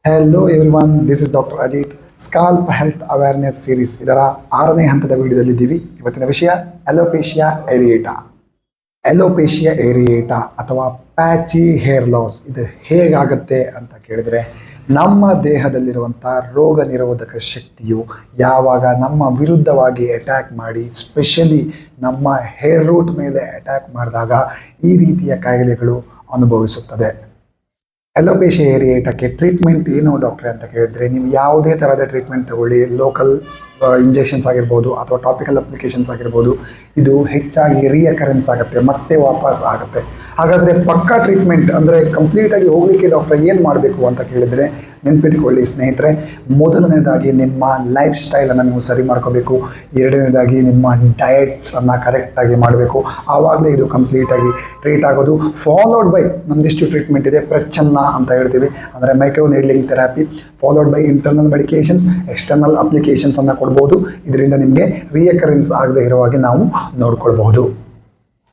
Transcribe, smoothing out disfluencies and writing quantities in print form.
Hello everyone, this is doctor Ajit. Scalp health awareness series ಇದರ 6ನೇ ಹಂತದ ವಿಡಿಯೋದಲ್ಲಿದ್ದೀವಿ. ಇವತ್ತಿನ ವಿಷಯ ಅಲೋಪೇಶಿಯಾ ಏರಿಯೇಟಾ. ಅಲೋಪೇಶಿಯಾ ಏರಿಯೇಟಾ ಅಥವಾ ಪ್ಯಾಚಿ ಹೇರ್ ಲಾಸ್ ಇದು ಹೇಗಾಗುತ್ತೆ ಅಂತ ಕೇಳಿದರೆ, ನಮ್ಮ ದೇಹದಲ್ಲಿರುವಂಥ ರೋಗ ನಿರೋಧಕ ಶಕ್ತಿಯು ಯಾವಾಗ ನಮ್ಮ ವಿರುದ್ಧವಾಗಿ ಅಟ್ಯಾಕ್ ಮಾಡಿ, ಸ್ಪೆಷಲಿ ನಮ್ಮ ಹೇರ್ ರೂಟ್ ಮೇಲೆ ಅಟ್ಯಾಕ್ ಮಾಡಿದಾಗ ಈ ರೀತಿಯ ಕಾಯಿಲೆಗಳು ಅನುಭವಿಸುತ್ತದೆ. ಅಲೋಪೇಶಿಯಾ ಏರಿಯೇಟಕ್ಕೆ ಟ್ರೀಟ್ಮೆಂಟ್ ಏನು ಡಾಕ್ಟ್ರೆ ಅಂತ ಕೇಳಿದ್ರೆ, ನೀವು ಯಾವುದೇ ಥರದ ಟ್ರೀಟ್ಮೆಂಟ್ ತಗೊಳ್ಳಿ, ಲೋಕಲ್ ಇಂಜೆಕ್ಷನ್ಸ್ ಆಗಿರ್ಬೋದು ಅಥವಾ ಟಾಪಿಕಲ್ ಅಪ್ಲಿಕೇಶನ್ಸ್ ಆಗಿರ್ಬೋದು, ಇದು ಹೆಚ್ಚಾಗಿ ರಿಯಕರೆನ್ಸ್ ಆಗುತ್ತೆ, ಮತ್ತೆ ವಾಪಸ್ ಆಗುತ್ತೆ. ಹಾಗಾದರೆ ಪಕ್ಕಾ ಟ್ರೀಟ್ಮೆಂಟ್ ಅಂದರೆ ಕಂಪ್ಲೀಟಾಗಿ ಹೋಗಲಿಕ್ಕೆ ಡಾಕ್ಟ್ರೆ ಏನು ಮಾಡಬೇಕು ಅಂತ ಕೇಳಿದರೆ, ನೆನ್ಪಿಟ್ಕೊಳ್ಳಿ ಸ್ನೇಹಿತರೆ, ಮೊದಲನೇದಾಗಿ ನಿಮ್ಮ ಲೈಫ್ ಸ್ಟೈಲನ್ನು ನೀವು ಸರಿ ಮಾಡ್ಕೋಬೇಕು. ಎರಡನೇದಾಗಿ ನಿಮ್ಮ ಡಯಟ್ಸನ್ನು ಕರೆಕ್ಟಾಗಿ ಮಾಡಬೇಕು. ಆವಾಗಲೇ ಇದು ಕಂಪ್ಲೀಟಾಗಿ ಟ್ರೀಟ್ ಆಗೋದು. ಫಾಲೋಡ್ ಬೈ ನಮ್ಮದಿಷ್ಟು ಟ್ರೀಟ್ಮೆಂಟ್ ಇದೆ, ಪ್ರಚ್ಛನ್ನ ಅಂತ ಹೇಳ್ತೀವಿ, ಅಂದರೆ micro needling therapy, followed by internal medications, external ಅಪ್ಲಿಕೇಶನ್ಸನ್ನು ಕೊಡ್ಬೋದು. ಇದರಿಂದ ನಿಮಗೆ ರಿಯಕರೆನ್ಸ್ ಆಗದೆ ಇರೋ ಹಾಗೆ ನಾವು ನೋಡ್ಕೊಳ್ಬಹುದು.